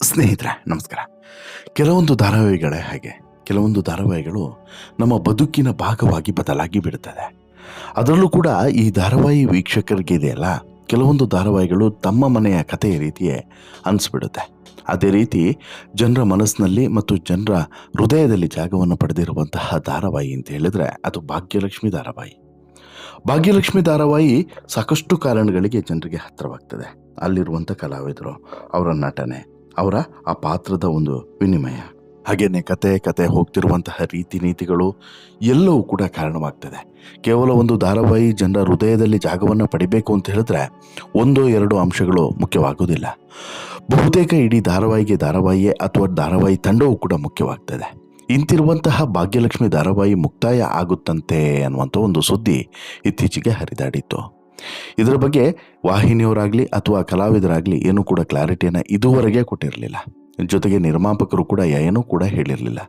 ಸ್ನೇಹಿತರೆ ನಮಸ್ಕಾರ. ಕೆಲವೊಂದು ಧಾರಾವಾಹಿಗಳೇ ಹಾಗೆ. ಕೆಲವೊಂದು ಧಾರಾವಾಹಿಗಳು ನಮ್ಮ ಬದುಕಿನ ಭಾಗವಾಗಿ ಬದಲಾಗಿ ಬಿಡುತ್ತದೆ. ಅದರಲ್ಲೂ ಕೂಡ ಈ ಧಾರಾವಾಹಿ ವೀಕ್ಷಕರಿಗೆ ಇದೆಯಲ್ಲ, ಕೆಲವೊಂದು ಧಾರಾವಾಹಿಗಳು ತಮ್ಮ ಮನೆಯ ಕಥೆಯ ರೀತಿಯೇ ಅನಿಸ್ಬಿಡುತ್ತೆ. ಅದೇ ರೀತಿ ಜನರ ಮನಸ್ಸಿನಲ್ಲಿ ಮತ್ತು ಜನರ ಹೃದಯದಲ್ಲಿ ಜಾಗವನ್ನು ಪಡೆದಿರುವಂತಹ ಧಾರಾವಾಹಿ ಅಂತ ಹೇಳಿದ್ರೆ ಅದು ಭಾಗ್ಯಲಕ್ಷ್ಮಿ ಧಾರಾವಾಹಿ. ಭಾಗ್ಯಲಕ್ಷ್ಮಿ ಧಾರಾವಾಹಿ ಸಾಕಷ್ಟು ಕಾರಣಗಳಿಗೆ ಜನರಿಗೆ ಹತ್ತಿರವಾಗ್ತದೆ. ಅಲ್ಲಿರುವಂಥ ಕಲಾವಿದರು, ಅವರ ನಟನೆ, ಅವರ ಆ ಪಾತ್ರದ ಒಂದು ವಿನಿಮಯ, ಹಾಗೇನೆ ಕತೆ ಹೋಗ್ತಿರುವಂತಹ ರೀತಿ ನೀತಿಗಳು ಎಲ್ಲವೂ ಕೂಡ ಕಾರಣವಾಗ್ತದೆ. ಕೇವಲ ಒಂದು ಧಾರಾವಾಹಿ ಜನರ ಹೃದಯದಲ್ಲಿ ಜಾಗವನ್ನು ಪಡಿಬೇಕು ಅಂತ ಹೇಳಿದ್ರೆ ಒಂದೋ ಎರಡೋ ಅಂಶಗಳು ಮುಖ್ಯವಾಗುವುದಿಲ್ಲ. ಬಹುತೇಕ ಇಡೀ ಧಾರಾವಾಹಿಯೇ ಅಥವಾ ಧಾರಾವಾಹಿ ತಂಡವೂ ಕೂಡ ಮುಖ್ಯವಾಗ್ತದೆ. ಇಂತಿರುವಂತಹ ಭಾಗ್ಯಲಕ್ಷ್ಮಿ ಧಾರಾವಾಹಿ ಮುಕ್ತಾಯ ಆಗುತ್ತಂತೆ ಅನ್ನುವಂಥ ಒಂದು ಸುದ್ದಿ ಇತ್ತೀಚೆಗೆ ಹರಿದಾಡಿತ್ತು. ಇದರ ಬಗ್ಗೆ ವಾಹಿನಿಯವರಾಗಲಿ ಅಥವಾ ಕಲಾವಿದರಾಗಲಿ ಏನೂ ಕೂಡ ಕ್ಲಾರಿಟಿಯನ್ನು ಇದುವರೆಗೆ ಕೊಟ್ಟಿರಲಿಲ್ಲ. ಜೊತೆಗೆ ನಿರ್ಮಾಪಕರು ಕೂಡ ಏನೂ ಕೂಡ ಹೇಳಿರಲಿಲ್ಲ.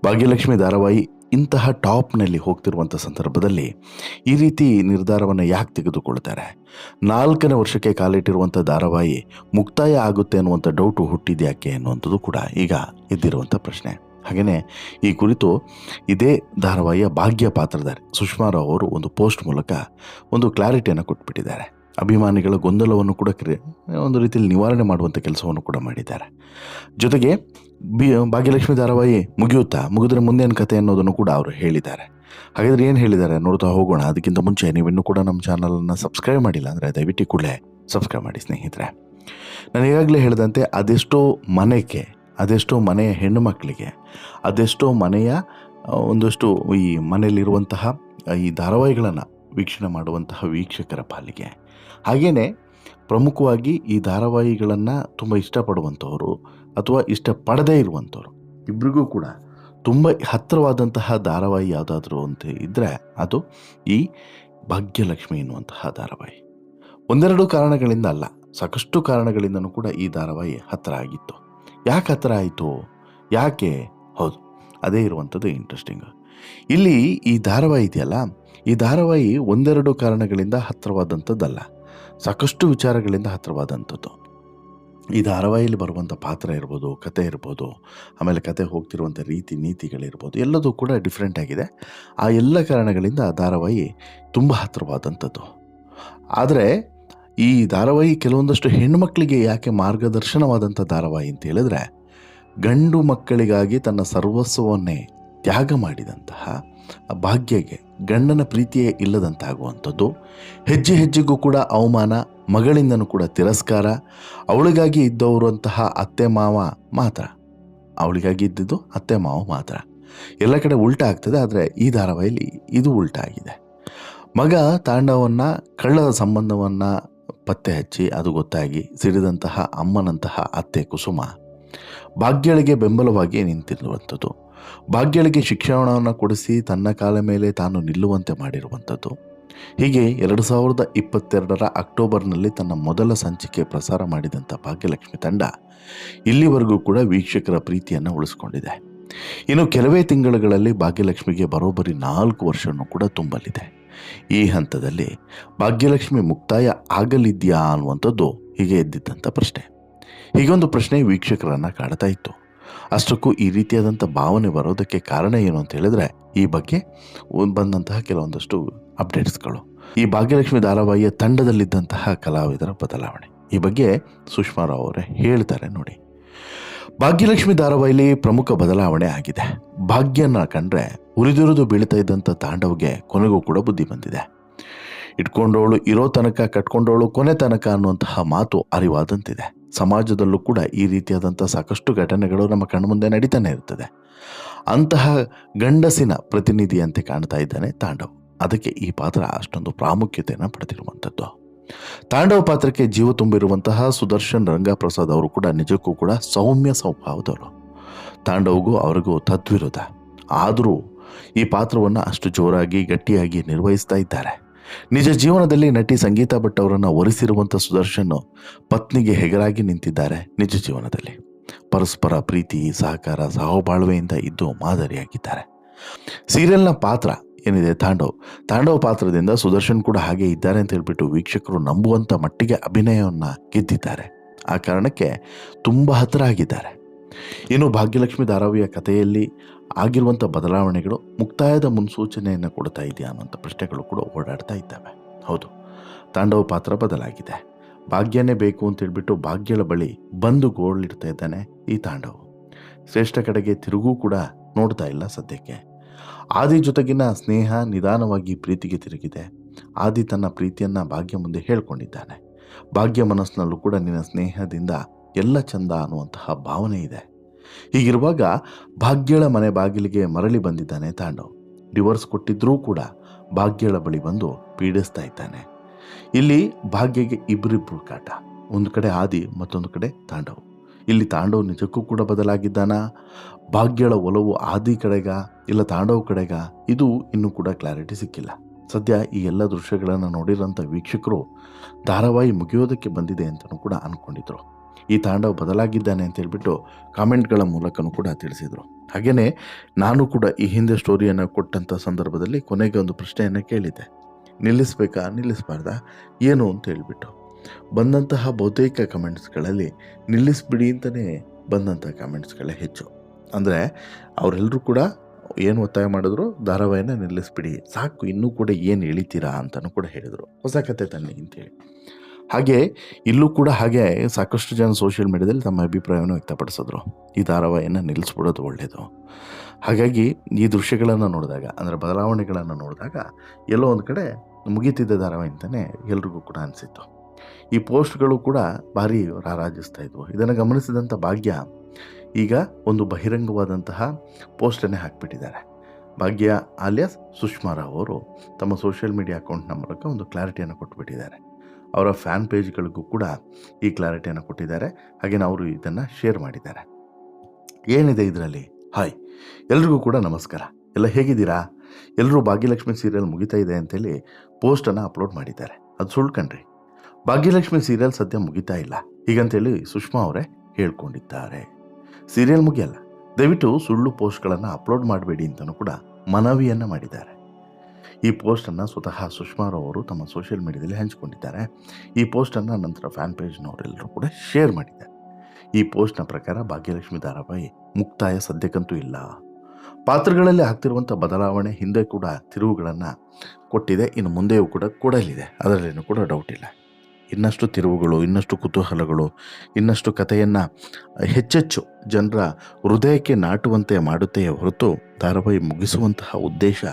ಭಾಗ್ಯಲಕ್ಷ್ಮಿ ಧಾರಾವಾಹಿ ಇಂತಹ ಟಾಪ್ನಲ್ಲಿ ಹೋಗ್ತಿರುವಂಥ ಸಂದರ್ಭದಲ್ಲಿ ಈ ರೀತಿ ನಿರ್ಧಾರವನ್ನು ಯಾಕೆ ತೆಗೆದುಕೊಳ್ತಾರೆ? 4ನೇ ವರ್ಷಕ್ಕೆ ಕಾಲಿಟ್ಟಿರುವಂಥ ಧಾರಾವಾಹಿ ಮುಕ್ತಾಯ ಆಗುತ್ತೆ ಅನ್ನುವಂಥ ಡೌಟು ಹುಟ್ಟಿದ್ಯಾಕೆ ಅನ್ನುವಂಥದ್ದು ಕೂಡ ಈಗ ಎದ್ದಿರುವಂಥ ಪ್ರಶ್ನೆ. ಹಾಗೆಯೇ ಈ ಕುರಿತು ಇದೇ ಧಾರಾವಾಹಿಯ ಭಾಗ್ಯ ಪಾತ್ರಧಾರಿ ಸುಷ್ಮಾ ರಾವ್ ಅವರು ಒಂದು ಪೋಸ್ಟ್ ಮೂಲಕ ಒಂದು ಕ್ಲಾರಿಟಿಯನ್ನು ಕೊಟ್ಬಿಟ್ಟಿದ್ದಾರೆ. ಅಭಿಮಾನಿಗಳ ಗೊಂದಲವನ್ನು ಕೂಡ ಒಂದು ರೀತಿಯಲ್ಲಿ ನಿವಾರಣೆ ಮಾಡುವಂಥ ಕೆಲಸವನ್ನು ಕೂಡ ಮಾಡಿದ್ದಾರೆ. ಜೊತೆಗೆ ಭಾಗ್ಯಲಕ್ಷ್ಮಿ ಧಾರಾವಾಹಿ ಮುಗಿದ್ರೆ ಮುಂದೇನು ಕತೆ ಅನ್ನೋದನ್ನು ಕೂಡ ಅವರು ಹೇಳಿದ್ದಾರೆ. ಹಾಗಾದರೆ ಏನು ಹೇಳಿದ್ದಾರೆ ನೋಡ್ತಾ ಹೋಗೋಣ. ಅದಕ್ಕಿಂತ ಮುಂಚೆ ನೀವಿನ್ನೂ ಕೂಡ ನಮ್ಮ ಚಾನಲನ್ನು ಸಬ್ಸ್ಕ್ರೈಬ್ ಮಾಡಿಲ್ಲ ಅಂದರೆ ದಯವಿಟ್ಟು ಕೂಡಲೇ ಸಬ್ಸ್ಕ್ರೈಬ್ ಮಾಡಿ ಸ್ನೇಹಿತರೆ. ನಾನು ಈಗಾಗಲೇ ಹೇಳಿದಂತೆ ಅದೆಷ್ಟೋ ಮನೆಯ ಹೆಣ್ಣು ಮಕ್ಕಳಿಗೆ, ಅದೆಷ್ಟೋ ಮನೆಯ ಒಂದಷ್ಟು ಈ ಮನೆಯಲ್ಲಿರುವಂತಹ ಈ ಧಾರಾವಾಹಿಗಳನ್ನು ವೀಕ್ಷಣೆ ಮಾಡುವಂತಹ ವೀಕ್ಷಕರ ಪಾಲಿಗೆ, ಹಾಗೆಯೇ ಪ್ರಮುಖವಾಗಿ ಈ ಧಾರಾವಾಹಿಗಳನ್ನು ತುಂಬ ಇಷ್ಟಪಡುವಂಥವರು ಅಥವಾ ಇಷ್ಟಪಡದೇ ಇರುವಂಥವ್ರು ಇಬ್ಬರಿಗೂ ಕೂಡ ತುಂಬ ಹತ್ತಿರವಾದಂತಹ ಧಾರಾವಾಹಿ ಯಾವುದಾದ್ರೂ ಅಂತ ಇದ್ದರೆ ಅದು ಈ ಭಾಗ್ಯಲಕ್ಷ್ಮಿ ಎನ್ನುವಂತಹ ಧಾರಾವಾಹಿ. ಒಂದೆರಡು ಕಾರಣಗಳಿಂದ ಅಲ್ಲ, ಸಾಕಷ್ಟು ಕಾರಣಗಳಿಂದನೂ ಕೂಡ ಈ ಧಾರಾವಾಹಿ ಹತ್ತಿರ ಆಗಿತ್ತು. ಯಾಕೆ ಹತ್ತಿರ ಆಯಿತು? ಯಾಕೆ? ಹೌದು, ಅದೇ ಇರುವಂಥದ್ದು ಇಂಟ್ರೆಸ್ಟಿಂಗ್. ಇಲ್ಲಿ ಈ ಧಾರಾವಾಹಿ ಇದೆಯಲ್ಲ, ಈ ಧಾರಾವಾಹಿ ಒಂದೆರಡು ಕಾರಣಗಳಿಂದ ಹತ್ತಿರವಾದಂಥದ್ದಲ್ಲ, ಸಾಕಷ್ಟು ವಿಚಾರಗಳಿಂದ ಹತ್ತಿರವಾದಂಥದ್ದು. ಈ ಧಾರಾವಾಹಿಯಲ್ಲಿ ಬರುವಂಥ ಪಾತ್ರ ಇರ್ಬೋದು, ಕತೆ ಇರ್ಬೋದು, ಆಮೇಲೆ ಕತೆ ಹೋಗ್ತಿರುವಂಥ ರೀತಿ ನೀತಿಗಳಿರ್ಬೋದು, ಎಲ್ಲದೂ ಕೂಡ ಡಿಫ್ರೆಂಟ್ ಆಗಿದೆ. ಆ ಎಲ್ಲ ಕಾರಣಗಳಿಂದ ಆ ಧಾರಾವಾಹಿ ತುಂಬ ಹತ್ತಿರವಾದಂಥದ್ದು. ಆದರೆ ಈ ಧಾರಾವಾಹಿ ಕೆಲವೊಂದಷ್ಟು ಹೆಣ್ಣುಮಕ್ಕಳಿಗೆ ಯಾಕೆ ಮಾರ್ಗದರ್ಶನವಾದಂಥ ಧಾರಾವಾಹಿ ಅಂತ ಹೇಳಿದ್ರೆ, ಗಂಡು ಮಕ್ಕಳಿಗಾಗಿ ತನ್ನ ಸರ್ವಸ್ವವನ್ನೇ ತ್ಯಾಗ ಮಾಡಿದಂತಹ ಭಾಗ್ಯಗೆ ಗಂಡನ ಪ್ರೀತಿಯೇ ಇಲ್ಲದಂತಾಗುವಂಥದ್ದು, ಹೆಜ್ಜೆ ಹೆಜ್ಜೆಗೂ ಕೂಡ ಅವಮಾನ, ಮಗಳಿಂದನೂ ಕೂಡ ತಿರಸ್ಕಾರ, ಅವಳಿಗಾಗಿ ಇದ್ದವರಂತಹ ಅತ್ತೆ ಮಾವ ಮಾತ್ರ, ಅವಳಿಗಾಗಿ ಇದ್ದಿದ್ದು ಅತ್ತೆ ಮಾವ ಮಾತ್ರ. ಎಲ್ಲ ಕಡೆ ಉಲ್ಟಾ ಆಗ್ತದೆ, ಆದರೆ ಈ ಧಾರಾವಾಹಿಯಲ್ಲಿ ಇದು ಉಲ್ಟಾ ಆಗಿದೆ. ಮಗ ತಾಂಡವನ್ನು, ಕಳ್ಳದ ಸಂಬಂಧವನ್ನು ಪತ್ತೆ ಹಚ್ಚಿ ಅದು ಗೊತ್ತಾಗಿ ಸಿಡಿದಂತಹ ಅಮ್ಮನಂತಹ ಅತ್ತೆ ಕುಸುಮ ಭಾಗ್ಯಳಿಗೆ ಬೆಂಬಲವಾಗಿ ನಿಂತಿರುವಂಥದ್ದು, ಭಾಗ್ಯಳಿಗೆ ಶಿಕ್ಷಣವನ್ನು ಕೊಡಿಸಿ ತನ್ನ ಕಾಲ ಮೇಲೆ ತಾನು ನಿಲ್ಲುವಂತೆ ಮಾಡಿರುವಂಥದ್ದು. ಹೀಗೆ 2022 ಅಕ್ಟೋಬರ್ನಲ್ಲಿ ತನ್ನ ಮೊದಲ ಸಂಚಿಕೆ ಪ್ರಸಾರ ಮಾಡಿದಂಥ ಭಾಗ್ಯಲಕ್ಷ್ಮಿ ತಂಡ ಇಲ್ಲಿವರೆಗೂ ಕೂಡ ವೀಕ್ಷಕರ ಪ್ರೀತಿಯನ್ನು ಉಳಿಸ್ಕೊಂಡಿದೆ. ಇನ್ನು ಕೆಲವೇ ತಿಂಗಳುಗಳಲ್ಲಿ ಭಾಗ್ಯಲಕ್ಷ್ಮಿಗೆ ಬರೋಬ್ಬರಿ 4 ವರ್ಷವೂ ಕೂಡ ತುಂಬಲಿದೆ. ಈ ಹಂತದಲ್ಲಿ ಭಾಗ್ಯಲಕ್ಷ್ಮಿ ಮುಕ್ತಾಯ ಆಗಲಿದೆಯಾ ಅನ್ನುವಂಥದ್ದು ಹೀಗೆ ಎದ್ದಿದ್ದಂಥ ಪ್ರಶ್ನೆ. ಹೀಗೊಂದು ಪ್ರಶ್ನೆ ವೀಕ್ಷಕರನ್ನು ಕಾಡ್ತಾ ಇತ್ತು. ಅಷ್ಟಕ್ಕೂ ಈ ರೀತಿಯಾದಂಥ ಭಾವನೆ ಬರೋದಕ್ಕೆ ಕಾರಣ ಏನು ಅಂತ ಹೇಳಿದ್ರೆ, ಈ ಬಗ್ಗೆ ಬಂದಂತಹ ಕೆಲವೊಂದಷ್ಟು ಅಪ್ಡೇಟ್ಸ್ಗಳು, ಈ ಭಾಗ್ಯಲಕ್ಷ್ಮಿ ಧಾರಾವಾಹಿಯ ತಂಡದಲ್ಲಿದ್ದಂತಹ ಕಲಾವಿದರ ಬದಲಾವಣೆ, ಈ ಬಗ್ಗೆ ಸುಷ್ಮಾ ರಾವ್ ಅವರೇ ಹೇಳ್ತಾರೆ ನೋಡಿ. ಭಾಗ್ಯಲಕ್ಷ್ಮಿ ಧಾರಾವಾಹಿಯಲ್ಲಿ ಪ್ರಮುಖ ಬದಲಾವಣೆ ಆಗಿದೆ. ಭಾಗ್ಯನ ಕಂಡ್ರೆ ಉರಿದುರಿದು ಬೀಳ್ತಾ ಇದ್ದಂಥ ತಾಂಡವ್ಗೆ ಕೊನೆಗೂ ಕೂಡ ಬುದ್ಧಿ ಬಂದಿದೆ. ಇಟ್ಕೊಂಡವಳು ಇರೋ ತನಕ, ಕಟ್ಕೊಂಡವಳು ಕೊನೆ ತನಕ ಅನ್ನುವಂತಹ ಮಾತು ಅರಿವಾದಂತಿದೆ. ಸಮಾಜದಲ್ಲೂ ಕೂಡ ಈ ರೀತಿಯಾದಂಥ ಸಾಕಷ್ಟು ಘಟನೆಗಳು ನಮ್ಮ ಕಣ್ಮುಂದೆ ನಡೀತಾನೆ ಇರ್ತದೆ. ಅಂತಹ ಗಂಡಸಿನ ಪ್ರತಿನಿಧಿಯಂತೆ ಕಾಣ್ತಾ ಇದ್ದಾನೆ ತಾಂಡವ್. ಅದಕ್ಕೆ ಈ ಪಾತ್ರ ಅಷ್ಟೊಂದು ಪ್ರಾಮುಖ್ಯತೆಯನ್ನು ಪಡೆದಿರುವಂಥದ್ದು. ತಾಂಡವ ಪಾತ್ರಕ್ಕೆ ಜೀವ ತುಂಬಿರುವಂತಹ ಸುದರ್ಶನ್ ರಂಗಪ್ರಸಾದ್ ಅವರು ಕೂಡ ನಿಜಕ್ಕೂ ಕೂಡ ಸೌಮ್ಯ ಸ್ವಭಾವದವರು. ತಾಂಡವ್ಗೂ ಅವ್ರಿಗೂ ತದ್ವಿರೋಧ. ಆದರೂ ಈ ಪಾತ್ರವನ್ನು ಅಷ್ಟು ಜೋರಾಗಿ ಗಟ್ಟಿಯಾಗಿ ನಿರ್ವಹಿಸ್ತಾ ಇದ್ದಾರೆ. ನಿಜ ಜೀವನದಲ್ಲಿ ನಟಿ ಸಂಗೀತಾ ಭಟ್ ಅವರನ್ನು ಒರೆಸಿರುವಂಥ ಸುದರ್ಶನ್ ಪತ್ನಿಗೆ ಹೆಗರಾಗಿ ನಿಂತಿದ್ದಾರೆ. ನಿಜ ಜೀವನದಲ್ಲಿ ಪರಸ್ಪರ ಪ್ರೀತಿ, ಸಹಕಾರ, ಸಹಬಾಳ್ವೆಯಿಂದ ಇದ್ದು ಮಾದರಿಯಾಗಿದ್ದಾರೆ. ಸೀರಿಯಲ್ನ ಪಾತ್ರ ಏನಿದೆ ತಾಂಡವ ಪಾತ್ರದಿಂದ ಸುದರ್ಶನ್ ಕೂಡ ಹಾಗೆ ಇದ್ದಾರೆ ಅಂತ ಹೇಳ್ಬಿಟ್ಟು ವೀಕ್ಷಕರು ನಂಬುವಂಥ ಮಟ್ಟಿಗೆ ಅಭಿನಯವನ್ನು ಗೆದ್ದಿದ್ದಾರೆ. ಆ ಕಾರಣಕ್ಕೆ ತುಂಬ ಹತ್ತಿರ ಆಗಿದ್ದಾರೆ. ಇನ್ನು ಭಾಗ್ಯಲಕ್ಷ್ಮಿ ಧಾರಾವಾಹಿಯ ಕಥೆಯಲ್ಲಿ ಆಗಿರುವಂಥ ಬದಲಾವಣೆಗಳು ಮುಕ್ತಾಯದ ಮುನ್ಸೂಚನೆಯನ್ನು ಕೊಡ್ತಾ ಇದೆಯಾ ಅನ್ನೋಂಥ ಪ್ರಶ್ನೆಗಳು ಕೂಡ ಓಡಾಡ್ತಾ ಇದ್ದಾವೆ. ಹೌದು, ತಾಂಡವ ಪಾತ್ರ ಬದಲಾಗಿದೆ. ಭಾಗ್ಯನೇ ಬೇಕು ಅಂತೇಳ್ಬಿಟ್ಟು ಭಾಗ್ಯಳ ಬಳಿ ಬಂದು ಗೋಳಿಡ್ತಾ ಇದ್ದಾನೆ ಈ ತಾಂಡವ್. ಶ್ರೇಷ್ಠ ಕಡೆಗೆ ತಿರುಗೂ ಕೂಡ ನೋಡ್ತಾ ಇಲ್ಲ ಸದ್ಯಕ್ಕೆ. ಆದಿ ಜೊತೆಗಿನ ಸ್ನೇಹ ನಿಧಾನವಾಗಿ ಪ್ರೀತಿಗೆ ತಿರುಗಿದೆ. ಆದಿ ತನ್ನ ಪ್ರೀತಿಯನ್ನು ಭಾಗ್ಯ ಮುಂದೆ ಹೇಳ್ಕೊಂಡಿದ್ದಾನೆ. ಭಾಗ್ಯ ಮನಸ್ಸಿನಲ್ಲೂ ಕೂಡ ನಿನ್ನ ಸ್ನೇಹದಿಂದ ಎಲ್ಲ ಚಂದ ಅನ್ನುವಂತಹ ಭಾವನೆ ಇದೆ. ಹೀಗಿರುವಾಗ ಭಾಗ್ಯಳ ಮನೆ ಬಾಗಿಲಿಗೆ ಮರಳಿ ಬಂದಿದ್ದಾನೆ ತಾಂಡವ್. ಡಿವೋರ್ಸ್ ಕೊಟ್ಟಿದ್ರೂ ಕೂಡ ಭಾಗ್ಯಳ ಬಳಿ ಬಂದು ಪೀಡಿಸ್ತಾ ಇದ್ದಾನೆ. ಇಲ್ಲಿ ಭಾಗ್ಯಗೆ ಇಬ್ಬರಿಬ್ರು ಕಾಟ. ಒಂದು ಕಡೆ ಆದಿ, ಮತ್ತೊಂದು ಕಡೆ ತಾಂಡವ್. ಇಲ್ಲಿ ತಾಂಡವ್ ನಿಜಕ್ಕೂ ಕೂಡ ಬದಲಾಗಿದ್ದಾನ? ಭಾಗ್ಯಳ ಒಲವು ಆದಿ ಕಡೆಗ ಇಲ್ಲ ತಾಂಡವ್ ಕಡೆಗ? ಇದು ಇನ್ನೂ ಕೂಡ ಕ್ಲಾರಿಟಿ ಸಿಕ್ಕಿಲ್ಲ. ಸದ್ಯ ಈ ಎಲ್ಲ ದೃಶ್ಯಗಳನ್ನು ನೋಡಿರೋಂಥ ವೀಕ್ಷಕರು ಧಾರಾವಾಹಿ ಮುಗಿಯೋದಕ್ಕೆ ಬಂದಿದೆ ಅಂತಲೂ ಕೂಡ ಅಂದ್ಕೊಂಡಿದ್ರು. ಈ ತಾಂಡವ್ ಬದಲಾಗಿದ್ದಾನೆ ಅಂತ ಹೇಳ್ಬಿಟ್ಟು ಕಾಮೆಂಟ್ಗಳ ಮೂಲಕನೂ ಕೂಡ ತಿಳಿಸಿದರು. ಹಾಗೆಯೇ ನಾನು ಕೂಡ ಈ ಹಿಂದೆ ಸ್ಟೋರಿಯನ್ನು ಕೊಟ್ಟಂಥ ಸಂದರ್ಭದಲ್ಲಿ ಕೊನೆಗೆ ಒಂದು ಪ್ರಶ್ನೆಯನ್ನು ಕೇಳಿದ್ದೆ, ನಿಲ್ಲಿಸಬೇಕಾ ನಿಲ್ಲಿಸಬಾರ್ದಾ ಏನು ಅಂತ ಹೇಳ್ಬಿಟ್ಟು. ಬಂದಂತಹ ಬಹುತೇಕ ಕಮೆಂಟ್ಸ್ಗಳಲ್ಲಿ ನಿಲ್ಲಿಸ್ಬಿಡಿ ಅಂತಲೇ ಬಂದಂಥ ಕಮೆಂಟ್ಸ್ಗಳೇ ಹೆಚ್ಚು. ಅಂದರೆ ಅವರೆಲ್ಲರೂ ಕೂಡ ಏನು ಒತ್ತಾಯ ಮಾಡಿದ್ರು, ಧಾರಾವಾಹಿನ ನಿಲ್ಲಿಸ್ಬಿಡಿ ಸಾಕು, ಇನ್ನೂ ಕೂಡ ಏನು ಎಳಿತೀರಾ ಅಂತಲೂ ಕೂಡ ಹೇಳಿದರು, ಹೊಸ ಕತೆ ತನ್ನಿ ಅಂತೇಳಿ. ಹಾಗೆ ಇಲ್ಲೂ ಕೂಡ ಹಾಗೆ ಸಾಕಷ್ಟು ಜನ ಸೋಷಿಯಲ್ ಮೀಡಿಯಾದಲ್ಲಿ ತಮ್ಮ ಅಭಿಪ್ರಾಯವನ್ನು ವ್ಯಕ್ತಪಡಿಸಿದ್ರು, ಈ ಧಾರಾವಾಹಿಯನ್ನು ನಿಲ್ಲಿಸ್ಬಿಡೋದು ಒಳ್ಳೆಯದು. ಹಾಗಾಗಿ ಈ ದೃಶ್ಯಗಳನ್ನು ನೋಡಿದಾಗ, ಅಂದರೆ ಬದಲಾವಣೆಗಳನ್ನು ನೋಡಿದಾಗ ಎಲ್ಲೋ ಒಂದು ಕಡೆ ಮುಗೀತಿದ್ದ ಧಾರಾವಾಹಿ ಅಂತಲೇ ಎಲ್ರಿಗೂ ಕೂಡ ಅನಿಸಿತ್ತು. ಈ ಪೋಸ್ಟ್ಗಳು ಕೂಡ ಭಾರಿ ರಾರಾಜಿಸ್ತಾ ಇದ್ವು. ಇದನ್ನು ಗಮನಿಸಿದಂಥ ಭಾಗ್ಯ ಈಗ ಒಂದು ಬಹಿರಂಗವಾದಂತಹ ಪೋಸ್ಟನ್ನೇ ಹಾಕಿಬಿಟ್ಟಿದ್ದಾರೆ. ಭಾಗ್ಯ ಆಲಿಯಾಸ್ ಸುಷ್ಮಾ ರಾವ್ ಅವರು ತಮ್ಮ ಸೋಷಿಯಲ್ ಮೀಡಿಯಾ ಅಕೌಂಟ್ನ ಮೂಲಕ ಒಂದು ಕ್ಲಾರಿಟಿಯನ್ನು ಕೊಟ್ಟುಬಿಟ್ಟಿದ್ದಾರೆ. ಅವರ ಫ್ಯಾನ್ ಪೇಜ್ಗಳಿಗೂ ಕೂಡ ಈ ಕ್ಲಾರಿಟಿಯನ್ನು ಕೊಟ್ಟಿದ್ದಾರೆ. ಹಾಗೆಯೇ ಅವರು ಇದನ್ನು ಶೇರ್ ಮಾಡಿದ್ದಾರೆ. ಏನಿದೆ ಇದರಲ್ಲಿ? ಹಾಯ್, ಎಲ್ರಿಗೂ ಕೂಡ ನಮಸ್ಕಾರ. ಎಲ್ಲ ಹೇಗಿದ್ದೀರಾ? ಎಲ್ಲರೂ ಭಾಗ್ಯಲಕ್ಷ್ಮಿ ಸೀರಿಯಲ್ ಮುಗಿತಾ ಇದೆ ಅಂತೇಳಿ ಪೋಸ್ಟನ್ನು ಅಪ್ಲೋಡ್ ಮಾಡಿದ್ದಾರೆ. ಅದು ಸುಳ್ಳು ಕಣ್ರಿ. ಭಾಗ್ಯಲಕ್ಷ್ಮಿ ಸೀರಿಯಲ್ ಸದ್ಯ ಮುಗಿತಾ ಇಲ್ಲ ಹೀಗಂತೇಳಿ ಸುಷ್ಮಾ ಅವರೇ ಹೇಳ್ಕೊಂಡಿದ್ದಾರೆ. ಸೀರಿಯಲ್ ಮುಗಿಯಲ್ಲ, ದಯವಿಟ್ಟು ಸುಳ್ಳು ಪೋಸ್ಟ್ಗಳನ್ನು ಅಪ್ಲೋಡ್ ಮಾಡಬೇಡಿ ಅಂತಲೂ ಕೂಡ ಮನವಿಯನ್ನು ಮಾಡಿದ್ದಾರೆ. ಈ ಪೋಸ್ಟನ್ನು ಸ್ವತಃ ಸುಷ್ಮಾರವ್ ಅವರು ತಮ್ಮ ಸೋಷಿಯಲ್ ಮೀಡಿಯಾದಲ್ಲಿ ಹಂಚಿಕೊಂಡಿದ್ದಾರೆ. ಈ ಪೋಸ್ಟನ್ನು ನಂತರ ಫ್ಯಾನ್ ಪೇಜ್ನವರೆಲ್ಲರೂ ಕೂಡ ಶೇರ್ ಮಾಡಿದ್ದಾರೆ. ಈ ಪೋಸ್ಟ್ನ ಪ್ರಕಾರ ಭಾಗ್ಯಲಕ್ಷ್ಮಿ ಧಾರಾವಾಹಿ ಮುಕ್ತಾಯ ಸದ್ಯಕ್ಕಂತೂ ಇಲ್ಲ. ಪಾತ್ರಗಳಲ್ಲಿ ಆಗ್ತಿರುವಂಥ ಬದಲಾವಣೆ ಹಿಂದೆ ಕೂಡ ತಿರುವುಗಳನ್ನು ಕೊಟ್ಟಿದೆ, ಇನ್ನು ಮುಂದೆಯೂ ಕೂಡ ಕೊಡಲಿದೆ, ಅದರಲ್ಲೇನೂ ಕೂಡ ಡೌಟ್ ಇಲ್ಲ. ಇನ್ನಷ್ಟು ತಿರುವುಗಳು, ಇನ್ನಷ್ಟು ಕುತೂಹಲಗಳು, ಇನ್ನಷ್ಟು ಕಥೆಯನ್ನು ಹೆಚ್ಚೆಚ್ಚು ಜನರ ಹೃದಯಕ್ಕೆ ನಾಟುವಂತೆ ಮಾಡುತ್ತೆಯೇ ಹೊರತು ಧಾರಾವಾಹಿ ಮುಗಿಸುವಂತಹ ಉದ್ದೇಶ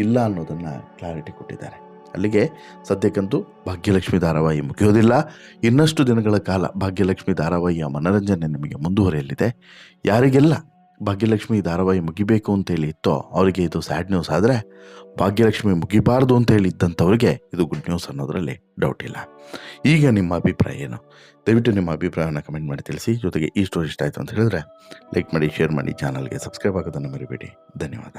ಇಲ್ಲ ಅನ್ನೋದನ್ನು ಕ್ಲಾರಿಟಿ ಕೊಟ್ಟಿದ್ದಾರೆ. ಅಲ್ಲಿಗೆ ಸದ್ಯಕ್ಕಂತೂ ಭಾಗ್ಯಲಕ್ಷ್ಮಿ ಧಾರಾವಾಹಿ ಮುಗಿಯೋದಿಲ್ಲ. ಇನ್ನಷ್ಟು ದಿನಗಳ ಕಾಲ ಭಾಗ್ಯಲಕ್ಷ್ಮಿ ಧಾರಾವಾಹಿಯ ಮನರಂಜನೆ ನಿಮಗೆ ಮುಂದುವರಿಯಲಿದೆ. ಯಾರಿಗೆಲ್ಲ ಭಾಗ್ಯಲಕ್ಷ್ಮಿ ಧಾರಾವಾಹಿ ಮುಗಿಬೇಕು ಅಂತೇಳಿ ಇತ್ತೋ ಅವರಿಗೆ ಇದು ಸ್ಯಾಡ್ ನ್ಯೂಸ್. ಆದರೆ ಭಾಗ್ಯಲಕ್ಷ್ಮಿ ಮುಗಿಬಾರ್ದು ಅಂತೇಳಿ ಇದ್ದಂಥವ್ರಿಗೆ ಇದು ಗುಡ್ ನ್ಯೂಸ್ ಅನ್ನೋದರಲ್ಲಿ ಡೌಟ್ ಇಲ್ಲ. ಈಗ ನಿಮ್ಮ ಅಭಿಪ್ರಾಯ ಏನು? ದಯವಿಟ್ಟು ನಿಮ್ಮ ಅಭಿಪ್ರಾಯವನ್ನು ಕಮೆಂಟ್ ಮಾಡಿ ತಿಳಿಸಿ. ಜೊತೆಗೆ ಈ ಸ್ಟೋರಿ ಇಷ್ಟ ಆಯಿತು ಅಂತ ಹೇಳಿದ್ರೆ ಲೈಕ್ ಮಾಡಿ, ಶೇರ್ ಮಾಡಿ, ಚಾನಲ್ಗೆ ಸಬ್ಸ್ಕ್ರೈಬ್ ಆಗೋದನ್ನು ಮರಿಬೇಡಿ. ಧನ್ಯವಾದ.